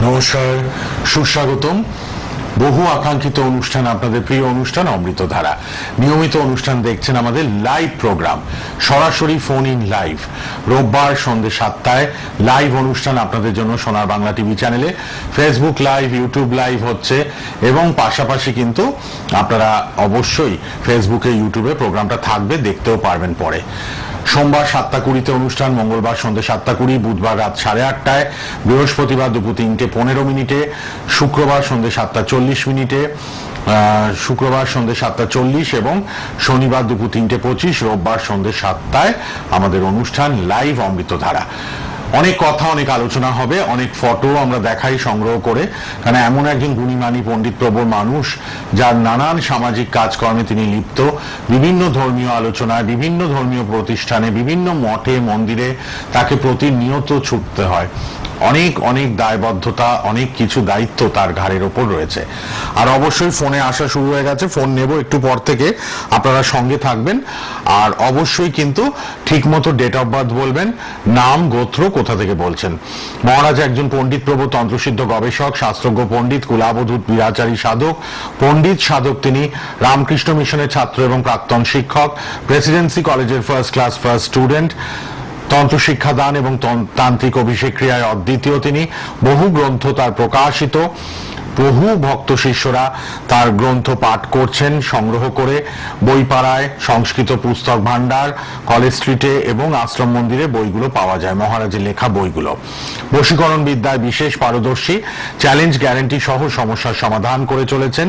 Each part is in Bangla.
নমস্কার, সুস্বাগতম। বহু আকাঙ্ক্ষিত অনুষ্ঠান, আপনাদের প্রিয় অনুষ্ঠান অমৃতধারা। নিয়মিত অনুষ্ঠান দেখছেন আমাদের লাইভ প্রোগ্রাম, সরাসরি ফোন ইন লাইভ। রোববার সন্ধ্যে 7টায় লাইভ অনুষ্ঠান আপনাদের জন্য সোনার বাংলা টিভি চ্যানেলে। ফেসবুক লাইভ, ইউটিউব লাইভ হচ্ছে, এবং পাশাপাশি কিন্তু আপনারা অবশ্যই ফেসবুকে, ইউটিউবে প্রোগ্রামটা থাকবে, দেখতেও পারবেন পরে। সোমবার 7:20 অনুষ্ঠান, মঙ্গলবার সন্ধ্যে 7:20, বুধবার রাত 8:30, বৃহস্পতিবার দুপুর 3:15, শুক্রবার সন্ধ্যে 7:40, শুক্রবার সন্ধ্যে 7:40 এবং শনিবার দুপুর 3:25, রোববার সন্ধ্যে 7টায় আমাদের অনুষ্ঠান লাইভ অমৃতধারা। অনেক কথা, অনেক আলোচনা হবে, অনেক ফটো আমরা দেখাই সংগ্রহ করে, কারণ এমন একজন গুণীমানী পণ্ডিত প্রবর মানুষ, যার নানান সামাজিক কাজকর্মে তিনি লিপ্ত। বিভিন্ন ধর্মীয় আলোচনায়, বিভিন্ন ধর্মীয় প্রতিষ্ঠানে, বিভিন্ন মঠে মন্দিরে তাকে প্রতিনিয়ত ছুটতে হয়। অনেক অনেক দায়বদ্ধতা, অনেক কিছু দায়িত্ব তার ঘাড়ের ওপর রয়েছে। আর অবশ্যই ফোনে আসা শুরু হয়ে গেছে, ফোন নেব একটু পর থেকে, আপনারা সঙ্গে থাকবেন। আর অবশ্যই কিন্তু ঠিক মতো ডেট অফ বার্থ বলবেন, নাম, গোত্র, কোথা থেকে বলছেন। মহারাজ একজন পণ্ডিত প্রবর তন্ত্রসিদ্ধ গবেষক, শাস্ত্রজ্ঞ পণ্ডিত, কুলাবধূত বীরাচারী সাধক, পণ্ডিত সাধক। তিনি রামকৃষ্ণ মিশনের ছাত্র এবং প্রাক্তন শিক্ষক, প্রেসিডেন্সি কলেজের ফার্স্ট ক্লাস ফার্স্ট স্টুডেন্ট, তন্ত্র শিক্ষাদান এবং তান্ত্রিক অভিষেক ক্রিয়ায় অদ্বিতীয় তিনি। বহু গ্রন্থ তার প্রকাশিত, বহু ভক্ত শিষ্যরা তার গ্রন্থ পাঠ করছেন সংগ্রহ করে। বইপাড়ায়, সংস্কৃত পুস্তক ভান্ডার, কলেজ স্ট্রিটে এবং আশ্রম মন্দিরে বইগুলো পাওয়া যায়, মহারাজের লেখা বইগুলো। বশীকরণ বিদ্যায় বিশেষ পারদর্শী, চ্যালেঞ্জ গ্যারান্টি সহ সমস্যার সমাধান করে চলেছেন।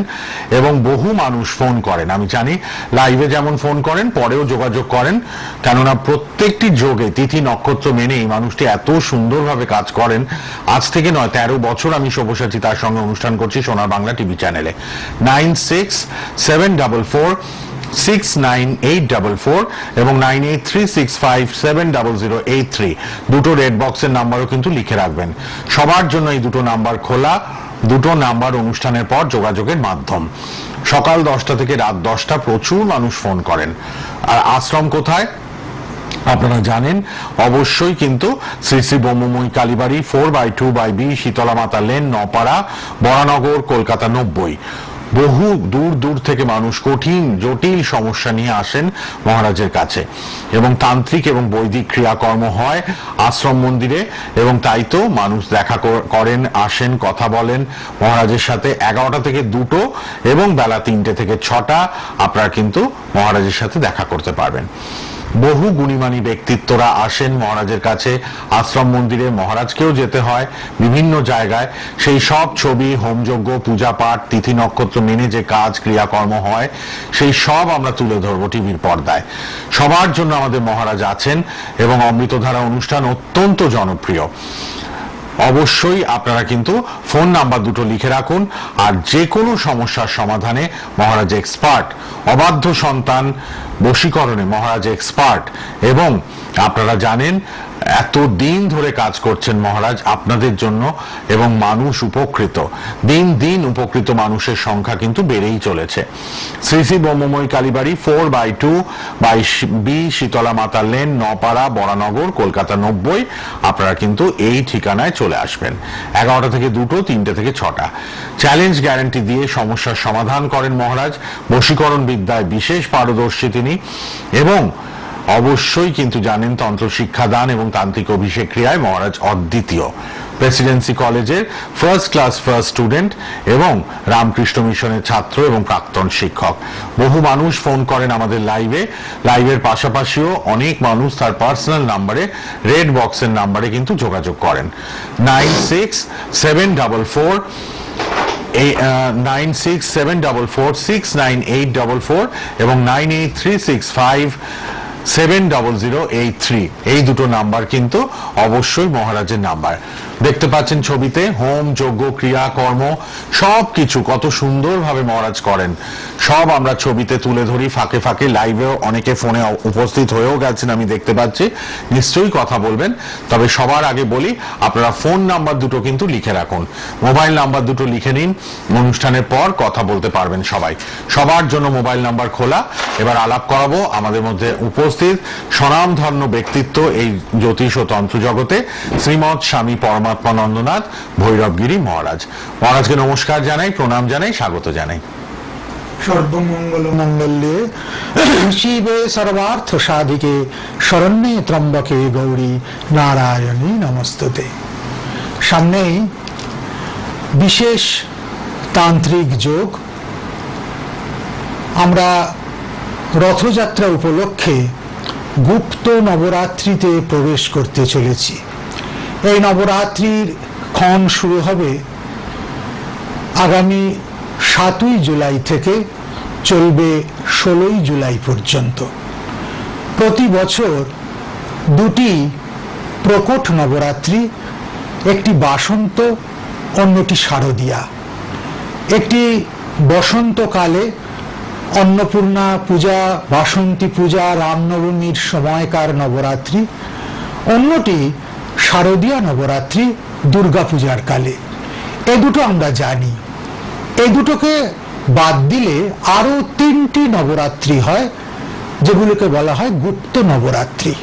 এবং বহু মানুষ ফোন করেন, আমি জানি লাইভে যেমন ফোন করেন, পরেও যোগাযোগ করেন, কেননা প্রত্যেকটি যোগে তিথি নক্ষত্র মেনে এই মানুষটি এত সুন্দরভাবে কাজ করেন। আজ থেকে নয়, 13 বছর আমি সব্যসাচী তার সঙ্গে অনুষ্ঠান করছি সোনার বাংলা টিভি চ্যানেলে। 9674469844 এবং 9836570083 দুটো রেড বক্সের নাম্বারও কিন্তু লিখে রাখবেন। সবার জন্য এই দুটো নাম্বার খোলা, দুটো নাম্বার অনুষ্ঠানের পর যোগাযোগের মাধ্যম। সকাল 10টা থেকে রাত 10টা প্রচুর মানুষ ফোন করেন। আর আশ্রম কোথায় আপনারা জানেন অবশ্যই, কিন্তু শ্রী শ্রী ব্রহ্মময়ী কালীবাড়ি, 4/2/B, শীতলা মাতা লেন, নপাড়া, বরানগর, কলকাতা 90। বহু দূর দূর থেকে মানুষ কঠিন জটিল সমস্যা নিয়ে আসেন মহারাজের কাছে, এবং তান্ত্রিক এবং বৈদিক ক্রিয়াকর্ম হয় আশ্রম মন্দিরে। এবং তাই তো মানুষ দেখা করেন, আসেন, কথা বলেন মহারাজের সাথে। 11টা থেকে 2টো এবং বেলা 3টে থেকে 6টা আপনারা কিন্তু মহারাজের সাথে দেখা করতে পারবেন। বহু গুণীমানী ব্যক্তিত্বরা আসেন মহারাজের কাছে আশ্রম মন্দিরে। মহারাজকেও যেতে হয় বিভিন্ন জায়গায়, সেই সব ছবি, হোমযজ্ঞ, পূজা পাঠ, তিথি নক্ষত্র মেনে যে কাজ ক্রিয়াকর্ম হয়, সেই সব আমরা তুলে ধরবো টিভির পর্দায়। সবার জন্য আমাদের মহারাজ আছেন, এবং অমৃতধারা অনুষ্ঠান অত্যন্ত জনপ্রিয়। অবশ্যই আপনারা কিন্তু ফোন নাম্বার দুটো লিখে রাখুন। আর যে কোনো সমস্যার সমাধানে মহারাজ এক্সপার্ট। অবাধ্য সন্তান বশীকরণে মহারাজ এক্সপার্ট, এবং আপনারা জানেন এত দিন ধরে কাজ করছেন মহারাজ আপনাদের জন্য, এবং মানুষ উপকৃত, দিন দিন উপকৃত মানুষের সংখ্যা কিন্তু বেড়েই চলেছে। শ্রী শ্রী ব্রহ্মময়ী কালীবাড়ি, 4/2/B, শীতলা মাতা লেন, নপাড়া, বরানগর, কলকাতা 90। আপনারা কিন্তু এই ঠিকানায় চলে আসবেন। 11টা থেকে 2টো, 3টে থেকে 6টা। চ্যালেঞ্জ গ্যারান্টি দিয়ে সমস্যার সমাধান করেন মহারাজ। বশীকরণ বিদ্যায় বিশেষ পারদর্শী তিনি, এবং অবশ্যই কিন্তু জানেন তন্ত্র শিক্ষাদান এবং তান্ত্রিক অভিষেক ক্রিয়ায় মহারাজ অদ্বিতীয়। প্রেসিডেন্সি কলেজের ফার্স্ট ক্লাস ফার্স্ট স্টুডেন্ট এবং রামকৃষ্ণ মিশনের ছাত্র এবং প্রাক্তন শিক্ষক। বহু মানুষ ফোন করেন আমাদের লাইভে। লাইভের পাশাপাশিও অনেক মানুষ তার পার্সোনাল নাম্বারে, রেড বক্সের নাম্বারে কিন্তু যোগাযোগ করেন। 9674469844 এবং 9836570083 এই দুটো নাম্বার কিন্তু অবশ্যই মহারাজের নাম্বার। দেখতে পাচ্ছেন ছবিতে হোম যজ্ঞ ক্রিয়া কর্ম সবকিছু কত সুন্দরভাবে মহারাজ করেন, সব আমরা ছবিতে তুলে ধরি। ফাঁকে ফাঁকে লাইভেও অনেকে ফোনে উপস্থিত হয়েও গেছেন, আমি দেখতে পাচ্ছি, নিশ্চয়ই কথা বলবেন। তবে সবার আগে বলি, আপনারা ফোন নাম্বার দুটো কিন্তু লিখে রাখুন, মোবাইল নাম্বার দুটো লিখে নিন, অনুষ্ঠানের পর কথা বলতে পারবেন সবাই। সবার জন্য মোবাইল নাম্বার খোলা। এবার আলাপ করাবো আমাদের মধ্যে উপস্থিত স্বনামধন্য ব্যক্তিত্ব এই জ্যোতিষ ও তন্ত্র জগতে, শ্রীমৎ স্বামী পরমা পরমাত্মা নন্দনাথ ভৈরবগিরি মহারাজ। মহারাজকে নমস্কার জানাই, প্রণাম জানাই, স্বাগত জানাই। সর্বমঙ্গল মঙ্গলে শিবে সর্বার্থ সাধিকে শরণ্যে ত্রম্বকে গৌরী নারায়ণী নমস্তুতে। সামনেই বিশেষ তান্ত্রিক যোগ। আমরা রথযাত্রা উপলক্ষে গুপ্ত নবরাত্রিতে প্রবেশ করতে চলেছি। এই নবরাত্রির ক্ষণ শুরু হবে আগামী 7ই জুলাই থেকে, চলবে 16ই জুলাই পর্যন্ত। প্রতি বছর দুটি প্রকট নবরাত্রি, একটি বাসন্ত, অন্যটি শারদীয়া। একটি বসন্তকালে অন্নপূর্ণা পূজা, বাসন্তী পূজা, রামনবমীর সময়কার নবরাত্রি, অন্যটি শারদীয়া নবরাত্রি, দুর্গাপূজার কালে। এ দুটো আমরা জানি। এই দুটোকে বাদ দিলে আরো 3টি নবরাত্রি হয়, যেগুলোকে বলা হয় গুপ্ত নবরাত্রি।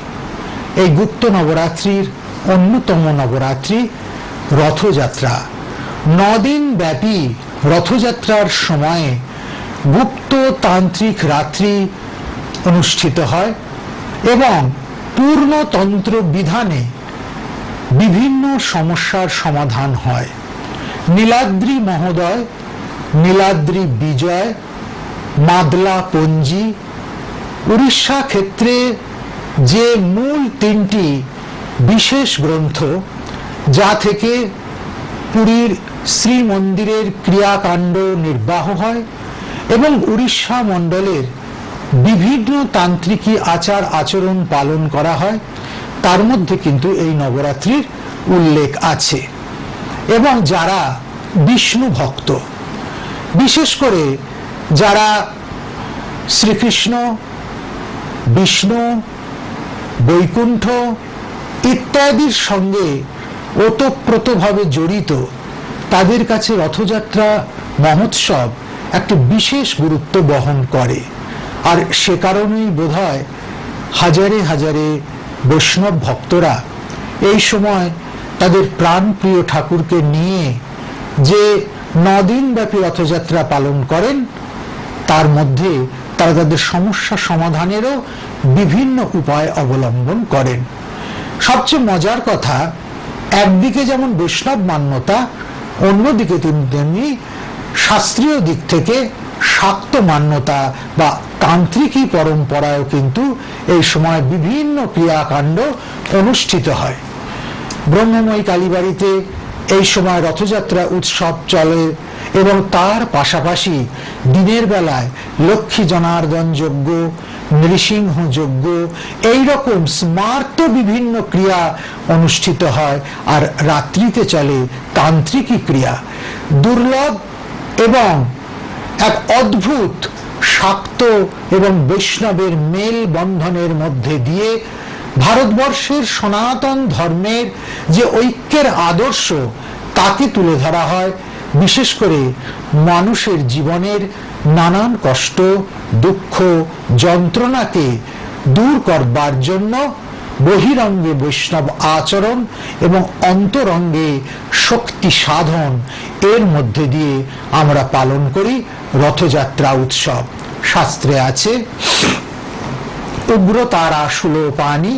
এই গুপ্ত নবরাত্রির অন্যতম নবরাত্রি রথযাত্রা। 9 দিন ব্যাপী রথযাত্রার সময়ে গুপ্ত তান্ত্রিক রাত্রি অনুষ্ঠিত হয় এবং পূর্ণতন্ত্র বিধানে বিভিন্ন সমস্যার সমাধান হয়। নীলাদ্রি মহোদয়, নীলাদ্রি বিজয়, মাদলা পঞ্জি, উড়িষ্যা ক্ষেত্রে যে মূল 3টি বিশেষ গ্রন্থ, যা থেকে পুরীর শ্রীমন্দিরের ক্রিয়াকাণ্ড নির্বাহ হয় এবং উড়িষ্যা মণ্ডলের বিভিন্ন তান্ত্রিকী আচার আচরণ পালন করা হয়, তার মধ্যে কিন্তু এই নবরাত্রির উল্লেখ আছে। এবং যারা বিষ্ণু ভক্ত, বিশেষ করে যারা শ্রীকৃষ্ণ, বিষ্ণু, বৈকুণ্ঠ ইত্যাদির সঙ্গে ওতপ্রোতভাবে জড়িত, তাদের কাছে রথযাত্রা মহোৎসব একটি বিশেষ গুরুত্ব বহন করে। আর সে কারণেই বোধহয় হাজারে হাজারে বৈষ্ণব ভক্তরা এই সময় তাদের প্রাণপ্রিয় ঠাকুরকে নিয়ে যে 9 দিন ব্যাপী রথযাত্রা পালন করেন, তার মধ্যে তারা তাদের সমস্যা সমাধানেরও বিভিন্ন উপায় অবলম্বন করেন। সবচেয়ে মজার কথা, একদিকে যেমন বৈষ্ণব মান্যতা, অন্যদিকে তেমনি শাস্ত্রীয় দিক থেকে শাক্ত মান্যতা বা তান্ত্রিকী পরম্পরায়ও কিন্তু এই সময় বিভিন্ন ক্রিয়াকাণ্ড অনুষ্ঠিত হয়। ব্রহ্মময়ী কালীবাড়িতে এই সময় রথযাত্রা উৎসব চলে এবং তার পাশাপাশি দিনের বেলায় লক্ষ্মী জনার্দন যজ্ঞ, নৃসিংহ যজ্ঞ, এইরকম স্মার্ত বিভিন্ন ক্রিয়া অনুষ্ঠিত হয়। আর রাত্রিতে চলে তান্ত্রিকী ক্রিয়া। দুর্লভ এবং এক অদ্ভুত শাক্ত এবং বৈষ্ণবের মেল বন্ধনের মধ্যে দিয়ে ভারতবর্ষের সনাতন ধর্মের যে ঐক্যের আদর্শ, তাকে তুলে ধরা হয়। বিশেষ করে মানুষের জীবনের নানান কষ্ট, দুঃখ, যন্ত্রণাকে দূর করবার জন্য বহিরঙ্গে বৈষ্ণব আচরণ এবং অন্তরঙ্গে শক্তি সাধন, এর মধ্যে দিয়ে আমরা পালন করি রথযাত্রা উৎসব। শাস্ত্রে আছে, উগ্রতারা সুলোপানি,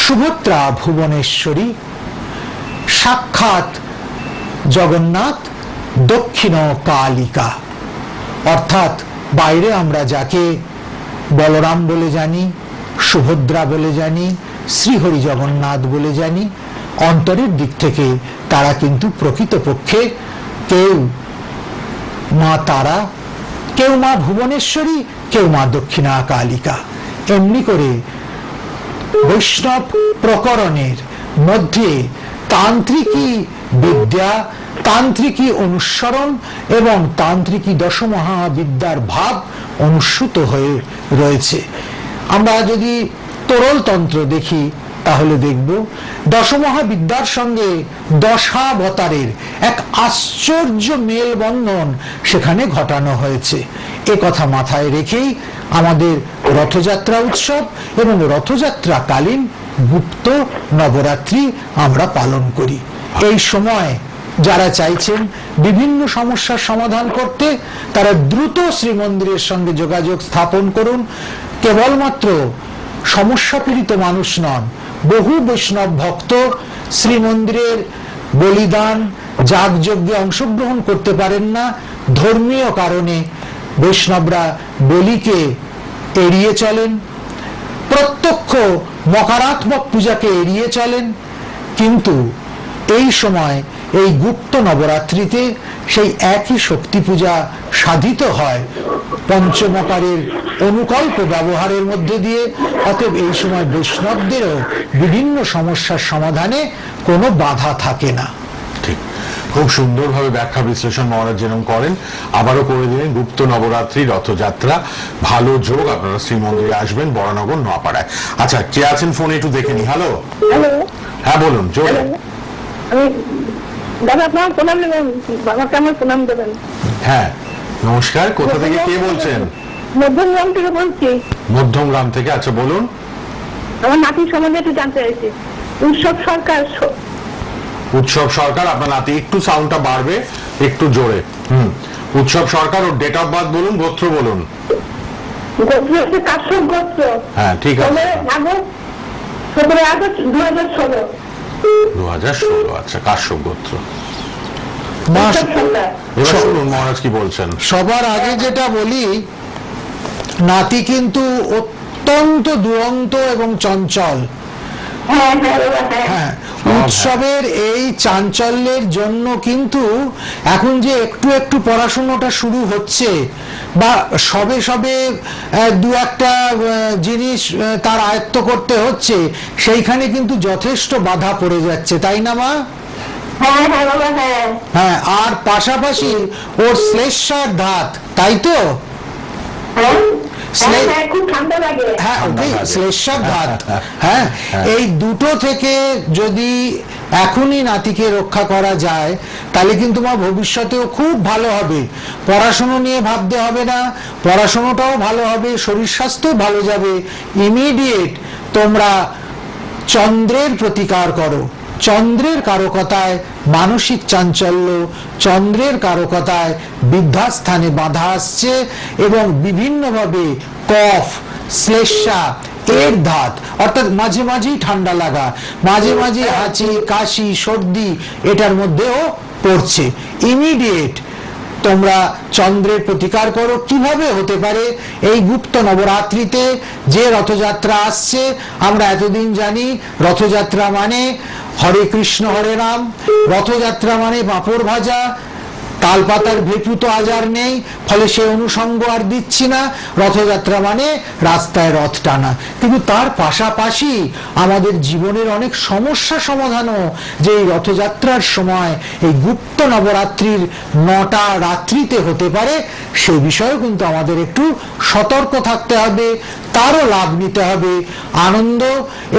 সুভদ্রা ভুবনেশ্বরী, সাক্ষাৎ জগন্নাথ, দক্ষিণ কালিকা। অর্থাৎ বাইরে আমরা যাকে বলরাম বলে জানি, সুভদ্রা বলে জানি, শ্রীহরি জগন্নাথ বলে জানি, অন্তরের দিক থেকে তারা কিন্তু প্রকৃতপক্ষে কেউ মা তারা, কেউ মা ভুবনেশ্বরী, কেউ মা দক্ষিণা কালিকা। এমনি করে বৈষ্ণব প্রকরণের মধ্যে তান্ত্রিকী বিদ্যা, তান্ত্রিকী অনুসরণ এবং তান্ত্রিকী দশমহাবিদ্যার ভাব অনুস্যূত হয়ে রয়েছে। আমরা যদি তরলতন্ত্র দেখি তাহলে দেখব দশমহাবিদ্যার সঙ্গে দশাবতারের এক আশ্চর্য মেলবন্ধন সেখানে ঘটানো হয়েছে। এ কথা মাথায় রেখেই আমাদের রথযাত্রা উৎসব এবং রথযাত্রাকালীন গুপ্ত নবরাত্রি আমরা পালন করি। এই সময় যারা চাইছেন বিভিন্ন সমস্যার সমাধান করতে, তারা দ্রুত শ্রীমন্দিরের সঙ্গে যোগাযোগ স্থাপন করুন। কেবলমাত্র সমস্যা পীড়িত মানুষ নন, বহু বৈষ্ণব ভক্ত শ্রীমন্দিরের বলিদান যাগযজ্ঞে অংশগ্রহণ করতে পারেন না। ধর্মীয় কারণে বৈষ্ণবরা বলিকে এড়িয়ে চলেন, প্রত্যক্ষ মকারাত্মক পূজাকে এড়িয়ে চলেন। কিন্তু এই সময় এই গুপ্ত নবরাত্রিতে সেই একই শক্তি পূজা সাধিত হয় পঞ্চমকারের অনুকল্প ব্যবহারের মধ্যে দিয়ে। অতএব এই সময় বৈষ্ণবদেরও বিভিন্ন সমস্যার সমাধানে কোনো বাধা থাকে না। ঠিক, খুব সুন্দরভাবে ব্যাখ্যা বিশ্লেষণ মহারাজ যেরকম করেন আবারও করে দিলেন। গুপ্ত নবরাত্রি রথযাত্রা, ভালো যোগ, আপনারা শ্রীমন্দিরে আসবেন বরানগর নোয়াপাড়ায়। আচ্ছা, কে আছেন ফোনে একটু দেখে নি। হ্যালো, হ্যাঁ বলুন। জোরে। দাদা আপনার প্রণাম নেবেন, বাবাকে আমার প্রণাম দেবেন। হ্যাঁ নমস্কার, কোথা থেকে কে বলছেন? মধ্যমগ্রাম থেকে বলছি। মধ্যমগ্রাম থেকে, আচ্ছা বলুন। আমার নাতির সম্বন্ধে একটু জানতে চাইছি। উৎসব সরকার। উৎসব সরকার, আপনার নাতি একটু সাউন্ডটা বাড়বে, একটু জোরে। উৎসব সরকার, ওর ডেট অফ বার্থ বলুন, গোত্র বলুন। গোত্র হচ্ছে কাশ্যপ গোত্র। হ্যাঁ ঠিক আছে। 17 আগস্ট 2016। 2016, আচ্ছা, কাশ্যপ গোত্র। এবার শুনুন মহারাজ কি বলছেন। সবার আগে যেটা বলি, নাতি কিন্তু অত্যন্ত দুরন্ত এবং চঞ্চল। হ্যাঁ, উৎসবের এই চাঞ্চল্যের জন্য কিন্তু এখন যে একটু একটু পড়াশোনাটা শুরু হচ্ছে বা সবে সবে দু একটা জিনিস তার আয়ত্ত করতে হচ্ছে, সেইখানে কিন্তু যথেষ্ট বাধা পড়ে যাচ্ছে, তাই না মা? হ্যাঁ, আর পাশাপাশি ওর শ্লেষার ধাত, তাই তো? হ্যাঁ, এই দুটো থেকে যদি এখনই নাতিকে রক্ষা করা যায় তাহলে কিন্তু মা ভবিষ্যতেও খুব ভালো হবে। পড়াশোনা নিয়ে ভাবতে হবে না, পড়াশোনাটাও ভালো হবে, শরীর স্বাস্থ্য ভালো যাবে। ইমিডিয়েট তোমরা চন্দ্রের প্রতিকার করো। চন্দ্রের কারকতায় মানসিক চাঞ্চল্য, চন্দ্রের কারকতায় বৃদ্ধাস্থানে বাধা আসছে এবং বিভিন্নভাবে কফ, শ্লেষ্মা, এর ধাত, অর্থাৎ মাঝে মাঝেই ঠান্ডা লাগা, মাঝে মাঝে হাঁচি, কাশি, সর্দি এটার মধ্যেও পড়ছে। ইমিডিয়েট তোমরা চন্দ্রের প্রতিকার করো। কিভাবে হতে পারে? এই গুপ্ত নবরাত্রিতে যে রথযাত্রা আসছে, আমরা এতদিন জানি রথযাত্রা মানে হরে কৃষ্ণ হরে রাম, রথযাত্রা মানে পাঁপড় ভাজা, তালপাতার ভেপু তো আজ আর নেই, ফলে সে অনুষঙ্গ আর দিচ্ছি না। রথযাত্রা মানে রাস্তায় রথ টানা। কিন্তু তার পাশাপাশি আমাদের জীবনের অনেক সমস্যা সমাধানও যে এই রথযাত্রার সময় এই গুপ্ত নবরাত্রির 9টা রাত্রিতে হতে পারে, সে বিষয়েও কিন্তু আমাদের একটু সতর্ক থাকতে হবে, তারও লাভ নিতে হবে। আনন্দ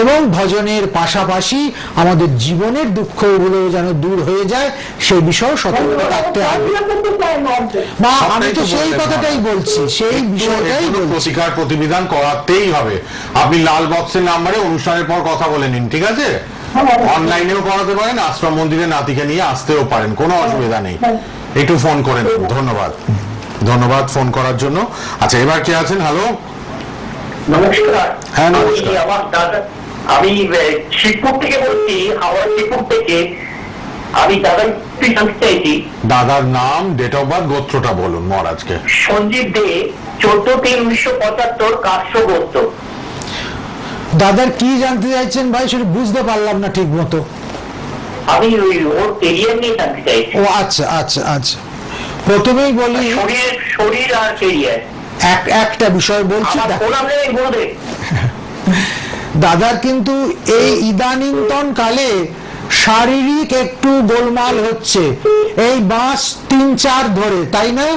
এবং ভজনের পাশাপাশি আমাদের জীবনের দুঃখগুলো যেন দূর হয়ে যায়, সেই বিষয়েও সতর্ক থাকতে হবে। মা, আমি তো সেই কথাটাই বলছি, সেই বিষয়টাই বলছি। প্রতিকার প্রতিবিধান করাতেই হবে। আপনি লাল বক্সের নাম্বারে অনুষ্ঠানের পর কথা বলে নিন, ঠিক আছে? অনলাইনেও করাতে পারেন, আশ্রম মন্দিরে নাতিকে নিয়ে আসতেও পারেন, কোনো অসুবিধা নেই। একটু ফোন করেন। ধন্যবাদ, ধন্যবাদ ফোন করার জন্য। আচ্ছা, এবার কে আছেন? হ্যালো, নমস্কার। হ্যাঁ নমস্কার। আমার দাদা, আমি শিবপুর থেকে বলছি, হাওড়া শিবপুর থেকে। আমি দাদার জানতে চাইছি। দাদার নাম, ডেট অফ বার্থ, গোত্রটা বলুন মহারাজকে। সঞ্জীব দে, 14/3/1975, কাশ্যপ গোত্র। দাদার কি জানতে চাইছেন ভাই, সেটা বুঝতে পারলাম না ঠিক মতো। আমি ওর কেরিয়ার নিয়ে জানতে চাইছি। ও আচ্ছা আচ্ছা আচ্ছা, প্রথমেই বলি শরীর আর কেরিয়ার। একটা বিষয় বলছি। দাদার কিন্তু এই ইদানিন্তন কালে শারীরিক একটু গোলমাল হচ্ছে, এই মাস 3-4 ধরে, তাই না?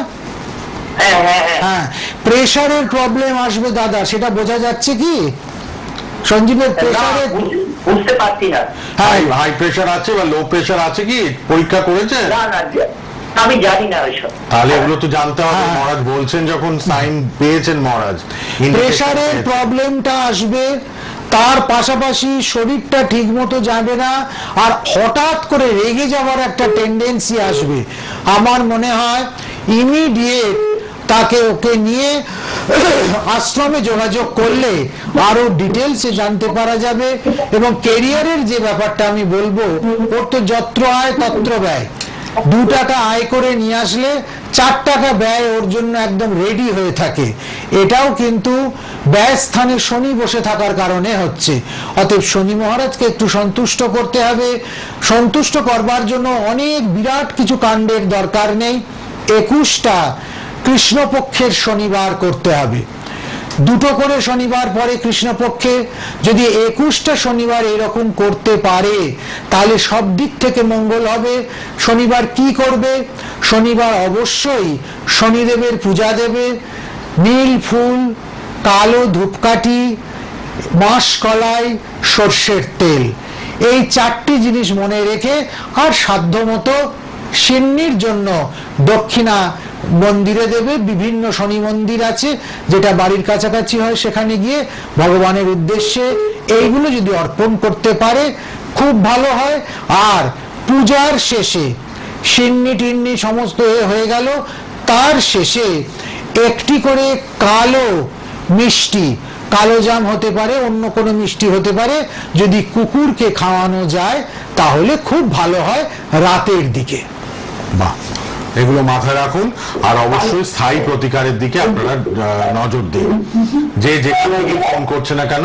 হ্যাঁ, প্রেসারের প্রবলেম আসবে দাদা, সেটা বোঝা যাচ্ছে কি? সঞ্জীবের প্রেসারে বুঝতে পারছি না। হাই প্রেসার আছে বা লো প্রেসার আছে কি পরীক্ষা করেছেন? আমি জানি না ওইসব। তাহলে এগুলো তো জানতে হবে। মহারাজ বলছেন যখন সাইন পেয়েছেন মহারাজ, প্রেসারের প্রবলেমটা আসবে তার পাশাপাশি শরীরটা ঠিক মতো যাবে না, আর হঠাৎ করে রেগে যাওয়ার একটা টেন্ডেন্সি আসবে। আমার মনে হয় ইমিডিয়েট তাকে ওকে নিয়ে আশ্রমে যোগাযোগ করলে আরো ডিটেলসে জানতে পারা যাবে। এবং কেরিয়ারের যে ব্যাপারটা আমি বলবো, ওর তো যত্র আয় তত্র ব্যয়। 2 টাকা আয় করে নিয়ে আসলে 4 টাকা ব্যয় ওর জন্য একদম রেডি হয়ে থাকে। এটাও কিন্তু ব্যয় স্থানে শনি বসে থাকার কারণে হচ্ছে। অতএব শনি মহারাজকে একটু সন্তুষ্ট করতে হবে। সন্তুষ্ট করবার জন্য অনেক বিরাট কিছু কাণ্ডের দরকার নেই। 21টা কৃষ্ণপক্ষের শনিবার করতে হবে। 2টো করে শনিবার পরে কৃষ্ণপক্ষে যদি 21টা শনিবার এরকম করতে পারে তাহলে সব দিক থেকে মঙ্গল হবে। শনিবার কি করবে? শনিবার অবশ্যই শনিদেবের পূজা দেবে। নীল ফুল, কালো ধূপকাঠি, মাসকলাই, সর্ষের তেল, এই 4টি জিনিস মনে রেখে আর সাধ্যমতো সিন্নির জন্য দক্ষিণা মন্দিরে দেবে। বিভিন্ন শনি মন্দির আছে যেটা বাড়ির কাছাকাছি হয়, সেখানে গিয়ে ভগবানের উদ্দেশ্যে এইগুলো যদি অর্পণ করতে পারে খুব ভালো হয়। আর পূজার শেষে সিন্নি টিন্নি সমস্ত হয়ে গেল, তার শেষে একটি করে কালো মিষ্টি, কালো জাম হতে পারে, অন্য কোনো মিষ্টি হতে পারে, যদি কুকুরকে খাওয়ানো যায় তাহলে খুব ভালো হয় রাতের দিকে। বাহ, এগুলো মাথায় রাখুন। আর অবশ্যই স্থায়ী প্রতিকারের দিকে আপনারা নজর দিন। যে যেখানে গিয়ে ফোন করছে না কেন,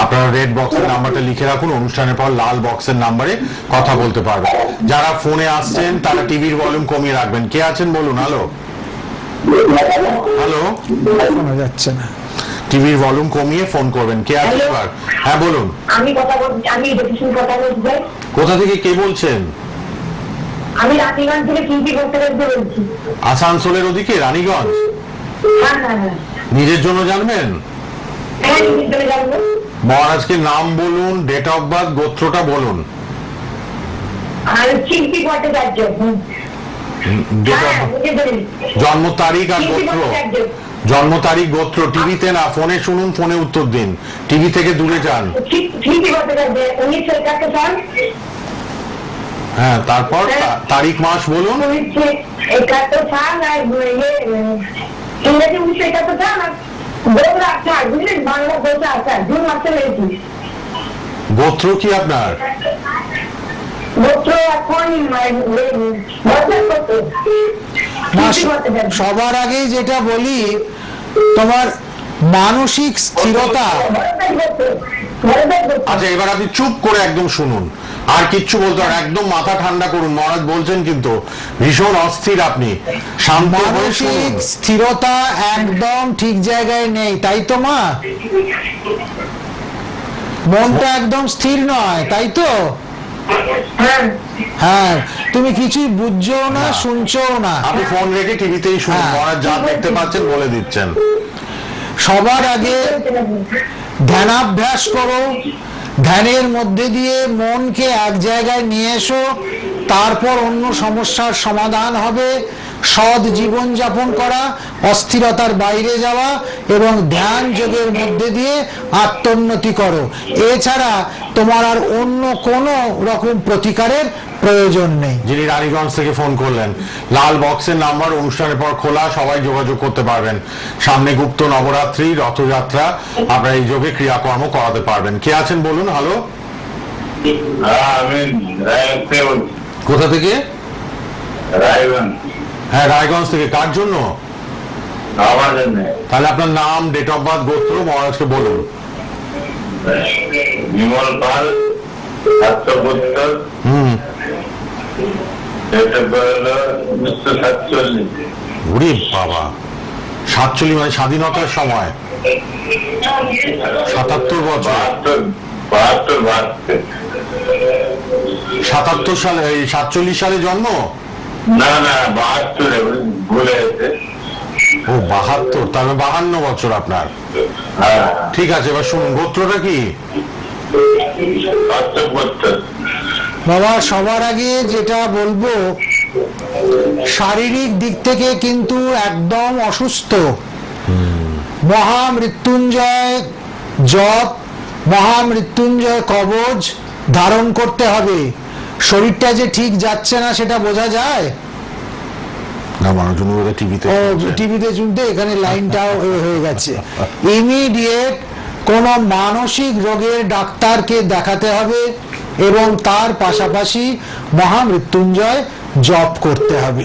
আপনারা রেড বক্সের নাম্বারটা লিখে রাখুন। অনুষ্ঠানের পর লাল বক্সের নাম্বারে কথা বলতে পারবেন। যারা ফোনে আসছেন তারা টিভির ভলিউম কমিয়ে রাখবেন। কে আছেন বলুন। হ্যালো হ্যালো, শোনা যাচ্ছে না। টিভির ভলিউম কমিয়ে ফোন করবেন। কে আছেন এবার? হ্যাঁ বলুন। আমি কথা বলছি, আমি কথা বলছি। কোথা থেকে কে বলছেন? আমি রানীগঞ্জ থেকে কিনতি করতে বলছি। আসানসোলের ওদিকে রানীগঞ্জ? হ্যাঁ হ্যাঁ হ্যাঁ। নিজের জন্য জানবেন? হ্যাঁ, নিজের জন্য জানবো। মহারাজকে নাম বলুন, ডেট অফ বার্থ, গোত্রটা বলুন। আর কিনতি ভট্টাচার্য। জন্ম তারিখ আর গোত্র। জন্ম তারিখ গোত্র টিভিতে না, ফোনে শুনুন, ফোনে উত্তর দিন। টিভি থেকে দূরে যান। হ্যাঁ, তারপর তারিখ মাস বলুন। 1971 সাল আর ইংরেজি 1971 সাল আর বুঝলেন, বাংলা বলতে আসা জুন মাসে হয়েছি। গোত্র কি আপনার? গোত্র এখন সবার আগে যেটা বলি, তোমার মানসিক স্থিরতা। আচ্ছা, এবার আপনি চুপ করে একদম শুনুন, আর কিচ্ছু বলতে হবে, একদম মাথা ঠান্ডা করুন। মহারাজ বলছেন কিন্তু ভীষণ অস্থির, আপনি শান্ত হয়ে মানসিক শুনুন। স্থিরতা একদম ঠিক জায়গায় নেই, তাই তো মা? মনটা একদম স্থির নয়, তাই তো? হ্যাঁ, তুমি কিছুই বুঝছো না, শুনছো না। আপনি ফোন রেখে টিভিতেই শুনুন। হ্যাঁ। মহারাজ যা দেখতে পাচ্ছেন বলে দিচ্ছেন। সবার আগে ধ্যানাভ্যাস করো। ধ্যানের মধ্যে দিয়ে মনকে এক জায়গায় নিয়ে এসো, তারপর অন্য সমস্যার সমাধান হবে। সৎ জীবন যাপন করা, অস্থিরতার বাইরে যাওয়া এবং ধ্যান যোগের মধ্যে দিয়ে আত্মোন্নতি করো। এছাড়া তোমার আর অন্য কোনো রকম প্রতিকারের প্রয়োজন নেই। যিনি রানীগঞ্জ থেকে ফোন করলেন, লাল বক্সের নাম্বার অনুষ্ঠানের পর খোলা, সবাই যোগাযোগ করতে পারবেন। সামনে গুপ্ত নবরাত্রি, রথযাত্রা, আপনারা এই যোগে ক্রিয়াকর্ম করাতে পারবেন। কে আছেন বলুন। হ্যালো, কোথা থেকে? রায়গঞ্জ। হ্যাঁ, রায়গঞ্জ থেকে। কার জন্য? আমার জন্য। তাহলে আপনার নাম, ডেট অফ বার্থ, গোত্র মহারাজকে বলুন। বিমল পাল, 772। ওরে বাবা, 47 মানে স্বাধীনতার সময়, 77 বছর। 77 সালে, 47 সালে জন্ম? না না, 72 ভুলে গেছে। ও 72, তাহলে 52 বছর আপনার। ঠিক আছে, এবার শুনুন, গোত্রটা কি? বাবা, সবার আগে যেটা বলবো, শারীরিক দিক থেকে কিন্তু একদম অসুস্থ। মহামৃত্যুঞ্জয় জপ মহামৃত্যুঞ্জয় কবচ ধারণ করতে হবে। শরীরটা যে ঠিক যাচ্ছে না সেটা বোঝা যায়। টিভিতে শুনতে এখানে লাইনটাও হয়ে গেছে। ইমিডিয়েট কোন মানসিক রোগের ডাক্তারকে দেখাতে হবে এবং তার পাশাপাশি মহামৃত্যুঞ্জয় জপ করতে হবে।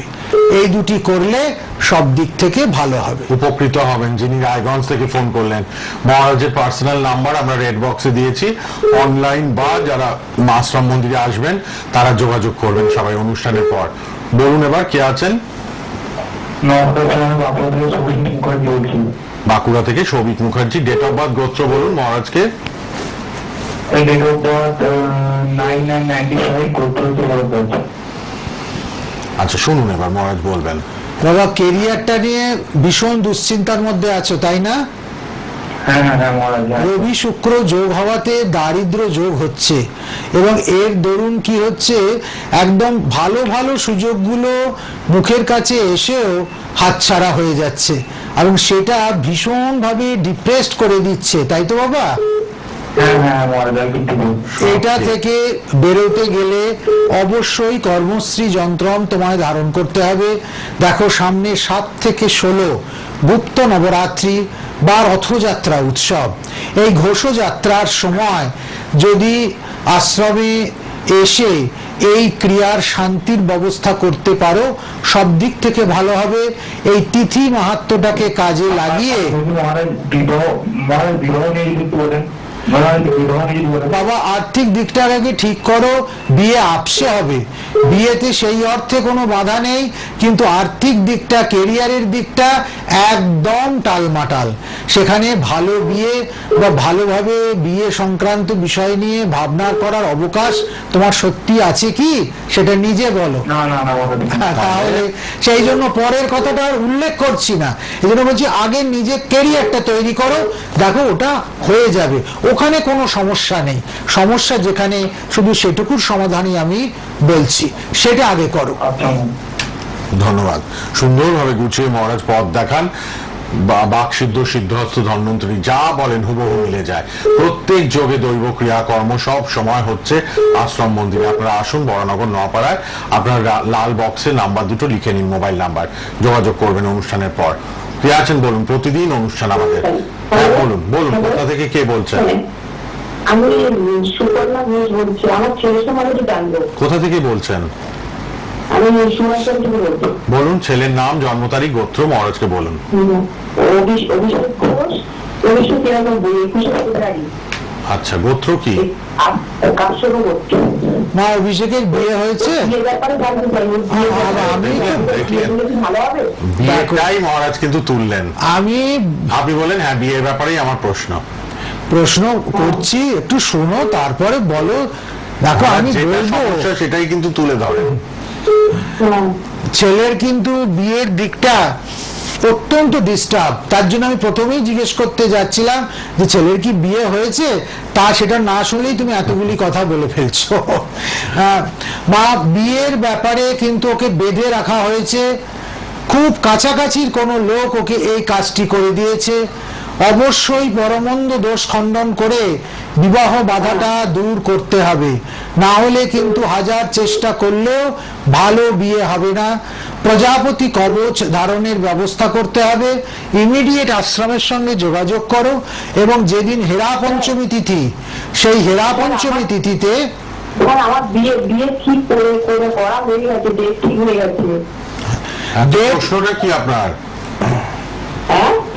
এই দুটি করলে সব দিক থেকে ভালো হবে। উপকৃত হবেন যিনি রায়গঞ্জ থেকে ফোন করলেন। মহারাজের পার্সোনাল নাম্বার আমরা রেড বক্সে দিয়েছি, অনলাইন বা যারা আশ্রম মন্দিরে আসবেন তারা যোগাযোগ করবেন সবাই অনুষ্ঠানের পর। বলুন এবার কে আছেন? বাঁকুড়া থেকে Souvik Mukherjee. Date of birth, গোত্র বলুন মহারাজকে। আচ্ছা শুনুন এবার মহারাজ বলবেন। বাবা, কেরিয়ারটা নিয়ে ভীষণ দুশ্চিন্তার মধ্যে আছো তাই না? রবি শুক্র যোগ হওয়াতে দারিদ্র যোগ হচ্ছে এবং এর দরুন কি হচ্ছে, একদম ভালো ভালো সুযোগগুলো মুখের কাছে এসেও হাতছাড়া হয়ে যাচ্ছে এবং সেটা ভীষণ ভাবে ডিপ্রেসড করে দিচ্ছে, তাই তো বাবা? এটা থেকে বেরোতে গেলে অবশ্যই কর্মশ্রী যন্ত্রম তোমায় ধারণ করতে হবে। দেখো সামনে 7 থেকে 16 গুপ্ত নবরাত্রি বা রথযাত্রা উৎসব। এই ঘোষযাত্রার সময় যদি আশ্রমে এসে এই ক্রিয়ার শান্তির ব্যবস্থা করতে পারো সব দিক থেকে ভালো হবে। এই তিথি মাহাত্ম্যটাকে কাজে লাগিয়ে বাবা আর্থিক দিকটার আগে ঠিক করো। বিয়ে আপসে হবে, বিয়েতে সেই অর্থে কোনো বাধা নেই, কিন্তু আর্থিক দিকটা, কেরিয়ারের দিকটা একদম টালমাটাল। সেখানে ভালো বিয়ে বা ভালোভাবে বিয়ে সংক্রান্ত বিষয় নিয়ে ভাবনা করার অবকাশ তোমার সত্যি আছে কি সেটা নিজে বলো। তাহলে সেই জন্য পরের কথাটা উল্লেখ করছি না, এই জন্য বলছি আগে নিজে কেরিয়ারটা তৈরি করো, দেখো ওটা হয়ে যাবে, ওখানে কোনো সমস্যা নেই। সমস্যা যেখানে শুধু সেটুকুর সমাধানই আমি বলছি, সেটা আগে করো। ধন্যবাদ। সুন্দরভাবে গুছিয়ে মহারাজ পথ দেখান। বাক সিদ্ধ, সিদ্ধহস্ত, ধন্বন্তরী যা বলেন হুবহু মিলে যায়। প্রত্যেক যোগে দৈব ক্রিয়াকর্ম সব সময় হচ্ছে আশ্রম মন্দিরে। আপনারা আসুন বরানগর নপাড়ায়। আপনার লাল বক্সে নাম্বার দুটো লিখে নিন, মোবাইল নাম্বার, যোগাযোগ করবেন অনুষ্ঠানের পর। কে আছেন বলুন? প্রতিদিন অনুষ্ঠান আমাদের। হ্যাঁ বলুন, বলুন কোথা থেকে কে বলছেন? আমি সুপর্ণা ঘোষ বলছি। আমার ছেলের সম্বন্ধে জানবো। কোথা থেকে বলছেন? আমি সুভাষচন্দ্র থেকে বলছি। বলুন ছেলের নাম, জন্ম তারিখ, গোত্র মহারাজকে বলুন। অভিষেক ঘোষ, 1993, 21 ফেব্রুয়ারি। আচ্ছা, গোত্র কি? না, অভিষেকের বিয়ে হয়েছে? বিয়েটাই মহারাজ কিন্তু তুললেন। আপনি বলেন হ্যাঁ বিয়ের ব্যাপারেই আমার প্রশ্ন করছি, একটু শোনো তারপরে বলো। দেখো আমি বলবো সেটাই কিন্তু তুলে ধরেন। ছেলের কিন্তু বিয়ের দিকটা অত্যন্ত ডিস্টার্ব। তার জন্য আমি প্রথমেই জিজ্ঞেস করতে যাচ্ছিলাম যে ছেলের কি বিয়ে হয়েছে, তা সেটা না শুনলেই তুমি এতগুলি কথা বলে ফেলছো। মা, বিয়ের ব্যাপারে কিন্তু ওকে বেঁধে রাখা হয়েছে, খুব কাছাকাছির কোনো লোক ওকে এই কাজটি করে দিয়েছে। অবশ্যই পরমন্দ দোষ খণ্ডন করে বিবাহ বাধাটা দূর করতে হবে, না হলে কিন্তু হাজার চেষ্টা করলেও ভালো বিয়ে হবে না। প্রজাপতি কবচ ধারণের ব্যবস্থা করতে হবে। ইমিডিয়েট আশ্রমের সঙ্গে যোগাযোগ করো এবং যেদিন হেরা পঞ্চমী তিথি, সেই হেরা পঞ্চমী তিথিতে আমার বিয়ে ঠিক করে করা হয়ে গেছে, ডেট ঠিক হয়ে গেছে। প্রশ্নটা কি আপনার?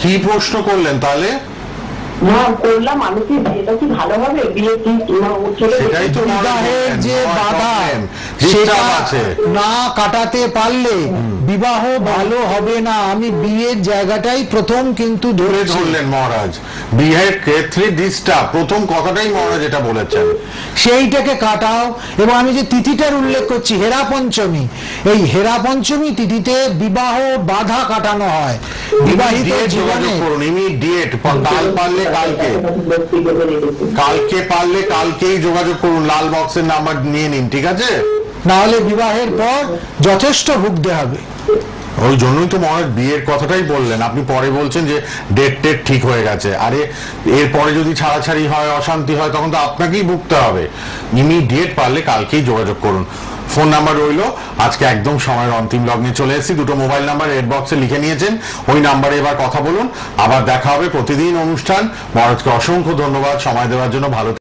কি প্রশ্ন করলেন তাহলে? না করলাম আমি কি বিয়েটা কি ভালো হবে, বিয়ে কি সেটাই তো বিবাহের যে বাধা সেটা না কাটাতে পারলে বিবাহ ভালো হবে না। আমি বিয়ের জায়গাটাই প্রথম কিন্তু ধরলেন মহারাজ, বিয়ের ক্ষেত্রে ডিস্টার্ব, প্রথম কথাটাই মহারাজ এটা বলেছেন, সেইটাকে কাটাও। এবং আমি যে তিথিটার উল্লেখ করছি হেরা পঞ্চমী, এই হেরা পঞ্চমী তিথিতে বিবাহ বাধা কাটানো হয়। বিবাহিত জীবনে ইমিডিয়েট কাল পারলে কালকে পারলে কালকেই যোগাযোগ করুন, লাল বক্সের নাম্বার নিয়ে নিন, ঠিক আছে? না হলে বিবাহের পর যথেষ্ট ভুগতে হবে। ওই জন্যই তো মহারাজ বিয়ের কথাটাই বললেন, আপনি পরে বলছেন যে ডেট টেট ঠিক হয়ে গেছে। আরে এরপরে যদি ছাড়াছাড়ি হয়, অশান্তি হয়, তখন তো আপনাকেই ভুগতে হবে। ইমিডিয়েট পারলে কালকেই যোগাযোগ করুন। ফোন নাম্বার রইলো। আজকে একদম সময়ের অন্তিম লগ্নে চলে এসেছি। দুটো মোবাইল নাম্বার রেড বক্সে লিখে নিয়েছেন, ওই নাম্বারে এবার কথা বলুন। আবার দেখা হবে প্রতিদিন অনুষ্ঠান। মহারাজকে অসংখ্য ধন্যবাদ সময় দেওয়ার জন্য। ভালো